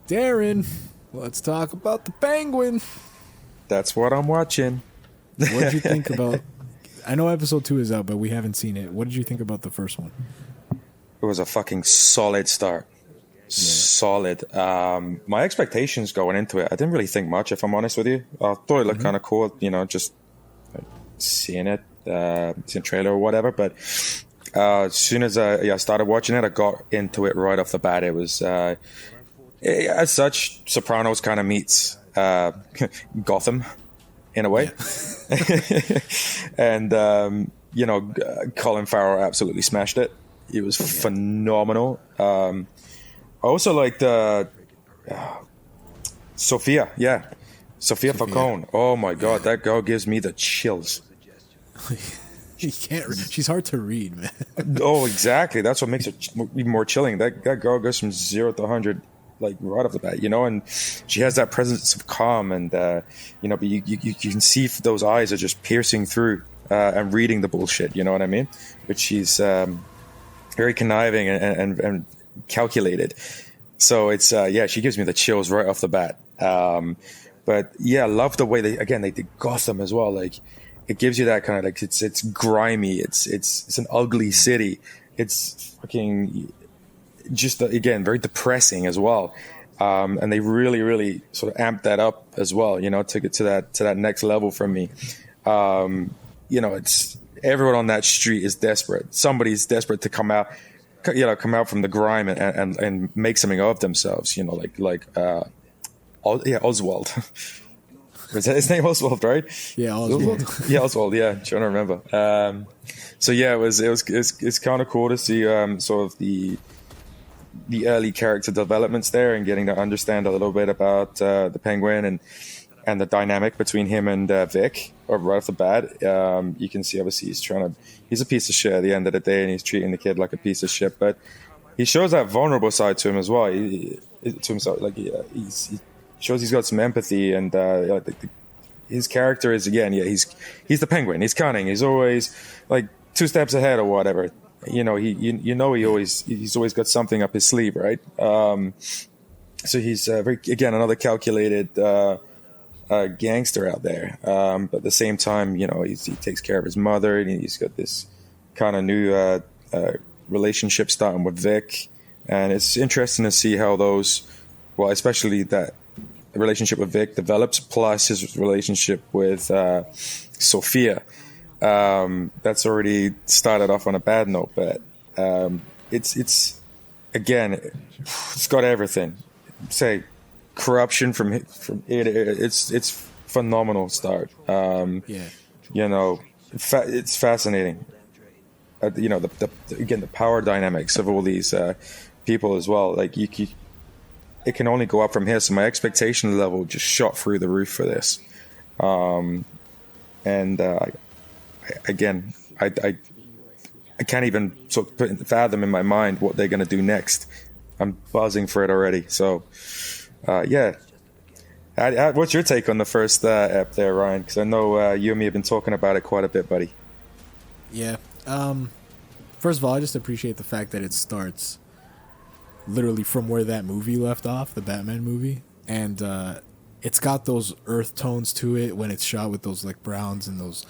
Darren, let's talk about the Penguin. That's what I'm watching. What did you think about... I know episode 2 is out, but we haven't seen it. What did you think about the first one? It was a fucking solid start. Yeah. Solid. My expectations going into it, I didn't really think much, if I'm honest with you. I thought it looked kind of cool, you know, just seeing it, seeing a trailer or whatever. But as soon as I started watching it, I got into it right off the bat. It was, as such, Sopranos kind of meets Gotham in a way. Yeah. And, you know, Colin Farrell absolutely smashed it. It was phenomenal. I also liked Sophia. Yeah. Sophia Falcone. Oh my God, that girl gives me the chills. You can't. She's hard to read, man. Oh, exactly. That's what makes it even more chilling. That girl goes from 0 to 100 like right off the bat, you know, and she has that presence of calm, and you know, but you can see those eyes are just piercing through and reading the bullshit. You know what I mean? But she's very conniving and calculated. So it's she gives me the chills right off the bat. But yeah, I love the way they did Gotham as well. Like, it gives you that kind of like, it's grimy. It's an ugly city. It's fucking just again very depressing as well. And they really sort of amped that up as well. You know, took it to that next level for me. You know, it's everyone on that street is desperate. Somebody's desperate to come out from the grime and make something of themselves. You know, like Oswald. Is that his name, Oswald, right? Yeah, Oswald. Yeah, Oswald. Yeah, trying to remember. So yeah, it's kind of cool to see sort of the early character developments there, and getting to understand a little bit about the Penguin and the dynamic between him and Vic. Or right off the bat, you can see obviously he's a piece of shit at the end of the day, and he's treating the kid like a piece of shit. But he shows that vulnerable side to him as well. He shows he's got some empathy, and his character is he's the Penguin. He's cunning. He's always like 2 steps ahead or whatever. You know, he's always got something up his sleeve, right? So he's another calculated gangster out there. But at the same time, you know, he takes care of his mother, and he's got this kind of new relationship starting with Vic, and it's interesting to see how those, well, especially that relationship with Vic develops, plus his relationship with Sophia. That's already started off on a bad note, but it's got everything. Say corruption from it. It's phenomenal start. You know, it's fascinating. You know, the power dynamics of all these people as well. Like it can only go up from here. So my expectation level just shot through the roof for this. I can't even sort of fathom in my mind what they're going to do next. I'm buzzing for it already. So, yeah. What's your take on the first ep there, Ryan? Because I know you and me have been talking about it quite a bit, buddy. Yeah. First of all, I just appreciate the fact that it starts literally from where that movie left off, the Batman movie, and it's got those earth tones to it when it's shot with those like browns and those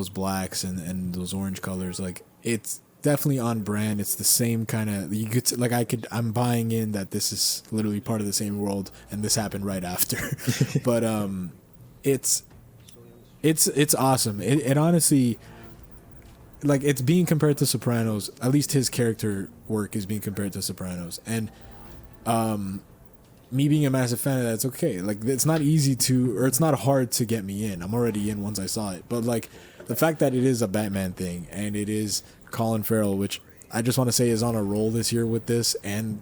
blacks and those orange colors. Like, it's definitely on brand. It's the same kind of, I'm buying in that this is literally part of the same world and this happened right after. But it's awesome. It honestly, like, it's being compared to Sopranos. At least his character work is being compared to Sopranos, and me being a massive fan of that, it's okay. Like, it's not easy to, or it's not hard to get me in. I'm already in once I saw it. But like, the fact that it is a Batman thing, and it is Colin Farrell, which I just want to say is on a roll this year with this, and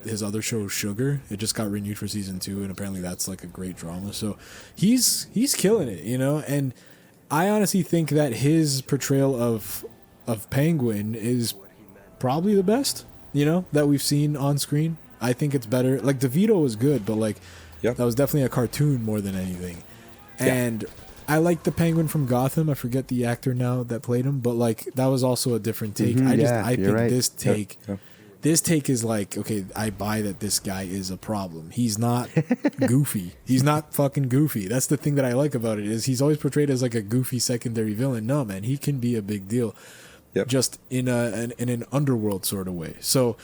his other show Sugar, it just got renewed for season 2, and apparently that's like a great drama. So he's killing it, you know. And I honestly think that his portrayal of Penguin is probably the best, you know, that we've seen on screen. I think it's better. Like, DeVito was good, but like, that was definitely a cartoon more than anything. And I like the Penguin from Gotham. I forget the actor now that played him, but like, that was also a different take. I think this take This take is like, okay, I buy that this guy is a problem. He's not goofy. He's not fucking goofy. That's the thing that I like about it, is he's always portrayed as like a goofy secondary villain. No, man, he can be a big deal. Yep. Just in an underworld sort of way. So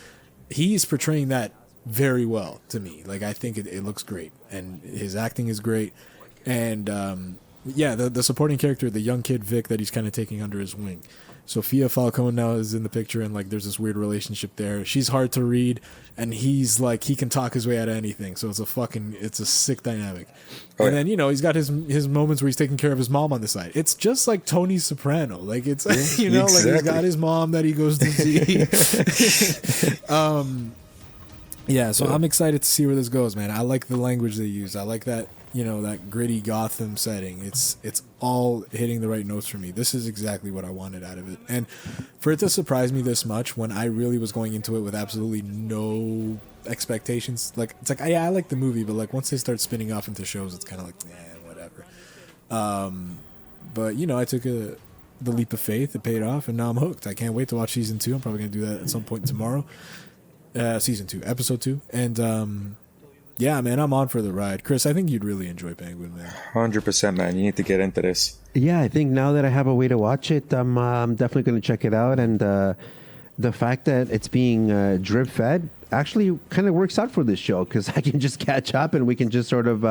he's portraying that very well to me. Like, I think it looks great, and his acting is great. And the supporting character, the young kid Vic that he's kind of taking under his wing. Sophia Falcone now is in the picture, and like there's this weird relationship there. She's hard to read, and he's like, he can talk his way out of anything. So it's a sick dynamic. And then, he's got his moments where he's taking care of his mom on the side. It's just like Tony Soprano. Like, it's exactly. Like he's got his mom that he goes to see. So I'm excited to see where this goes, man. I like the language they use. I like that, that gritty Gotham setting. It's all hitting the right notes for me. This is exactly what I wanted out of it. And for it to surprise me this much when I really was going into it with absolutely no expectations, like, it's like, I like the movie, but like once they start spinning off into shows, it's kind of like, whatever. But I took the leap of faith. It paid off, and now I'm hooked. I can't wait to watch season 2. I'm probably going to do that at some point tomorrow. Season 2, episode 2. And yeah, man, I'm on for the ride. Chris, I think you'd really enjoy Penguin, man. 100%, man. You need to get into this. Yeah, I think now that I have a way to watch it, I'm definitely going to check it out. And the fact that it's being drip fed actually kind of works out for this show, because I can just catch up and we can just sort of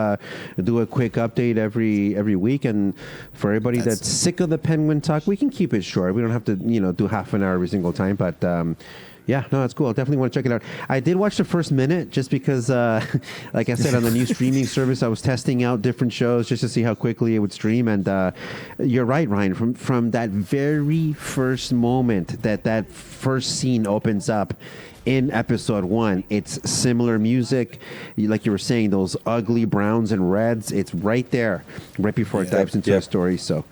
do a quick update every week. And for everybody that's sick of the Penguin talk, we can keep it short. We don't have to do half an hour every single time, but yeah, no, that's cool. I definitely want to check it out. I did watch the first minute just because, like I said, on the new streaming service, I was testing out different shows just to see how quickly it would stream. And you're right, Ryan. From that very first moment that first scene opens up in episode 1, it's similar music. Like you were saying, those ugly browns and reds, it's right there, right before it dives into the story. So,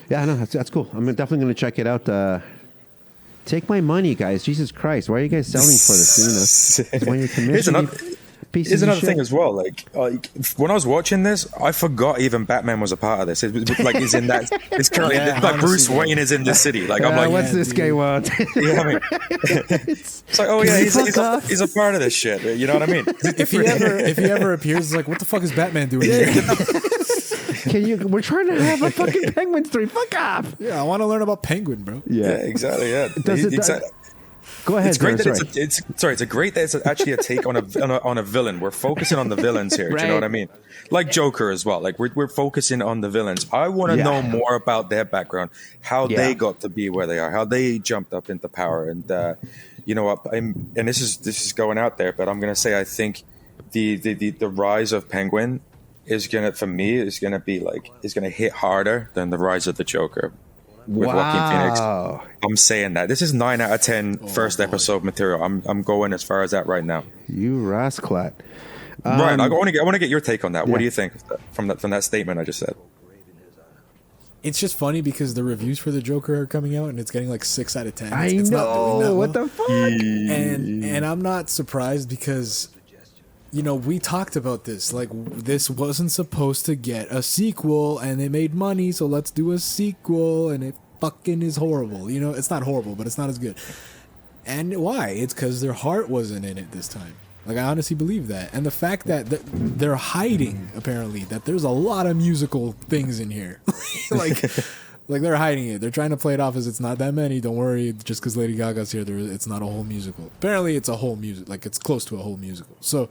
yeah, no, that's cool. I'm definitely going to check it out. Take my money, guys. Jesus Christ. Why are you guys selling for this? When you're commissioning, here's another thing as well. Like when I was watching this, I forgot even Batman was a part of this. It was like he's in that. It's currently like Bruce Wayne is in the city. Like I'm like, what's this guy want? You know what I mean? It's like, oh yeah, he's a part of this shit. You know what I mean? If he ever appears, it's like, what the fuck is Batman doing here? We're trying to have a fucking Penguin story. Fuck off. Yeah, I want to learn about Penguin, bro. Yeah, exactly. Yeah. Go ahead. It's great it's great that it's actually a take on a villain. We're focusing on the villains here. Right. Do you know what I mean? Like Joker as well. Like we're focusing on the villains. I want to know more about their background, how they got to be where they are, how they jumped up into power, and you know what? And this is going out there, but I'm going to say I think the rise of Penguin is gonna hit harder than the rise of the Joker with Joaquin Phoenix. I'm saying that this is 9 out of 10 first episode material. I'm going as far as that right now. You rasclat. Brian, I want to get your take on that. What do you think from that statement I just said? It's just funny because the reviews for the Joker are coming out and it's getting like 6 out of 10. It's not doing that well. What the fuck? And I'm not surprised because, we talked about this. Like, this wasn't supposed to get a sequel, and they made money, so let's do a sequel, and it fucking is horrible. It's not horrible, but it's not as good. And why? It's because their heart wasn't in it this time. Like, I honestly believe that. And the fact that they're hiding, apparently, that there's a lot of musical things in here. like they're hiding it. They're trying to play it off as it's not that many. Don't worry, just because Lady Gaga's here, it's not a whole musical. Apparently, it's a whole music. Like, it's close to a whole musical. So,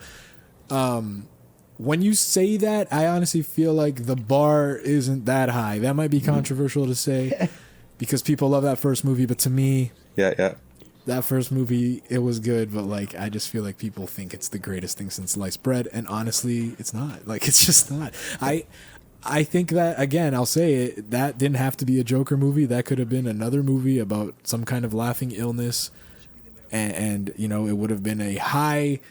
when you say that, I honestly feel like the bar isn't that high. That might be controversial to say because people love that first movie, but to me, that first movie, it was good, but like I just feel like people think it's the greatest thing since sliced bread, and honestly, it's not. Like, it's just not. I think that, again, I'll say it, that didn't have to be a Joker movie. That could have been another movie about some kind of laughing illness, and it would have been a high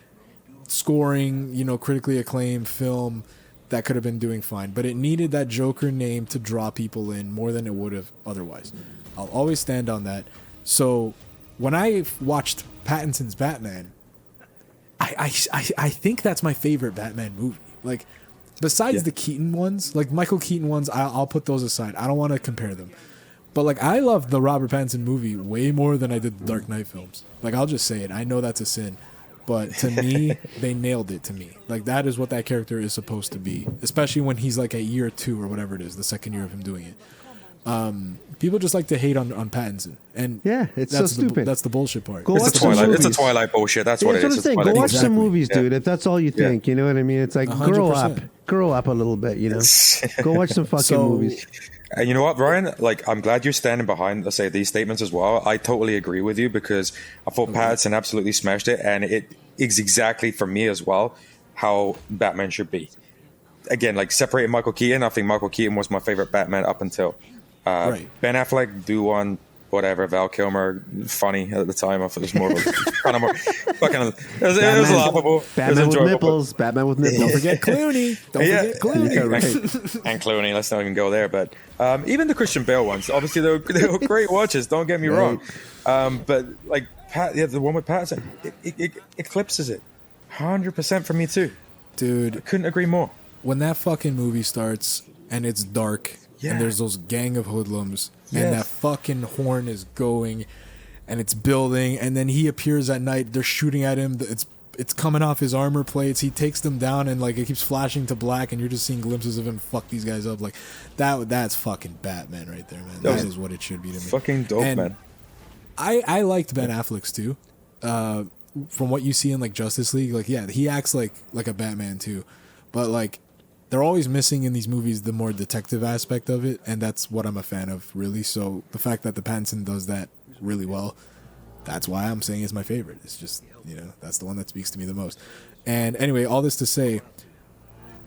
scoring, critically acclaimed film that could have been doing fine, but it needed that Joker name to draw people in more than it would have otherwise. I'll always stand on that. So when I watched Pattinson's Batman, I think that's my favorite Batman movie. Like, besides the Keaton ones, like Michael Keaton ones, I'll put those aside. I don't want to compare them. But like, I love the Robert Pattinson movie way more than I did the Dark Knight films. Like, I'll just say it. I know that's a sin, but to me, they nailed it. To me, like, that is what that character is supposed to be. Especially when he's like at year 2 or whatever it is, the second year of him doing it. People just like to hate on Pattinson, and Yeah, it's so stupid. That's the bullshit part. Go It's watch a some Twilight. It's a movies. Twilight bullshit. That's what it That's is. what I'm saying. It's Go Twilight. watch some Exactly. movies, dude. If that's all you think, you know what I mean? It's like grow up, 100%. grow up a little bit. You know, go watch some fucking So- movies. And you know what, Ryan? Like, I'm glad you're standing behind, let's say, these statements as well. I totally agree with you because I thought Pattinson absolutely smashed it, and it is exactly for me as well how Batman should be. Again, like separating Michael Keaton, I think Michael Keaton was my favorite Batman up until Right. Ben Affleck, do one, whatever. Val Kilmer, funny at the time. I thought it was more of a kind of more fucking. It was laughable. It was Batman with enjoyable. nipples. Batman with nipples. Don't forget Clooney. Don't Yeah. forget Clooney. Yeah, right. And Clooney, let's not even go there. But even the Christian Bale ones, obviously they were great watches. Don't get me wrong. But like the one with Pattinson, it eclipses it 100% for me too. Dude, Couldn't agree more. when that fucking movie starts and it's dark Yeah. and there's those gang of hoodlums Yes. and that fucking horn is going and it's building and then he appears at night, they're shooting at him, it's coming off his armor plates, he takes them down and like it keeps flashing to black and you're just seeing glimpses of him fuck these guys up. Like that's fucking Batman right there, man. That is what it should be to me. Fucking dope, And man. I liked Ben Affleck's too. From what you see in like Justice League, like yeah, he acts like a Batman too, but like they're always missing in these movies the more detective aspect of it, and that's what I'm a fan of, really. So the fact that the Pattinson does that really well, that's why I'm saying it's my favorite. It's just, you know, that's the one that speaks to me the most. And anyway, all this to say,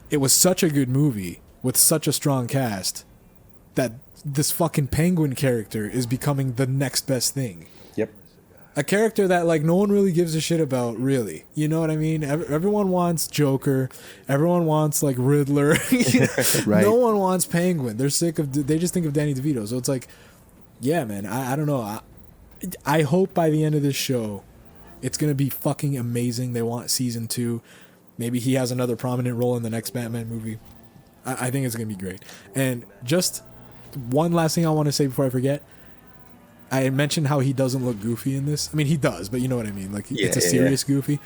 it was such a good movie with such a strong cast that this fucking Penguin character is becoming the next best thing. Yep. A character that like no one really gives a shit about, really. You know what I mean? Everyone wants Joker. Everyone wants like Riddler. Right. No one wants Penguin. They're sick of. They just think of Danny DeVito. So it's like, yeah, man. I don't know. I hope by the end of this show, it's gonna be fucking amazing. They want season 2. Maybe he has another prominent role in the next Batman movie. I think it's gonna be great. And just one last thing I want to say before I forget. I mentioned how he doesn't look goofy in this. I mean, he does, but you know what I mean. Like, it's a serious goofy.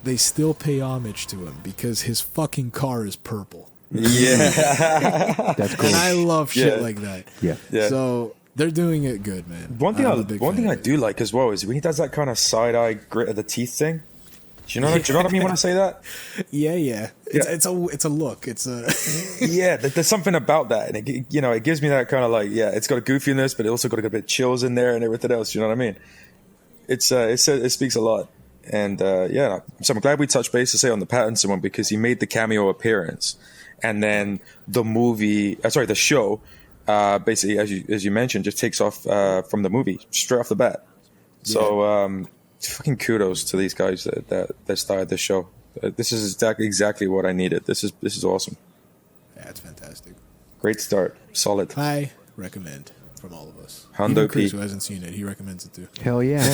They still pay homage to him because his fucking car is purple. Yeah. That's cool. And I love shit Yeah. like that. Yeah. Yeah. So they're doing it good, man. One thing I'm a big one fan thing I of it. do like as well is when he does that kind of side eye grit of the teeth thing. Do you know what I mean when I say that? Yeah. It's a look. It's a Yeah, there's something about that, and it gives me that kind of like, yeah, it's got a goofiness, but it also got a bit of chills in there and everything else. You know what I mean? It speaks a lot, and yeah. So I'm glad we touched base to say on the Pattinson one because he made the cameo appearance, and then the show, basically as you mentioned, just takes off from the movie straight off the bat. So fucking kudos to these guys that started the show. This is exactly what I needed. This is awesome. Yeah, it's fantastic. Great start. Solid. I recommend from all of us. Hundo Even Chris, P. who hasn't seen it, he recommends it too. Hell yeah.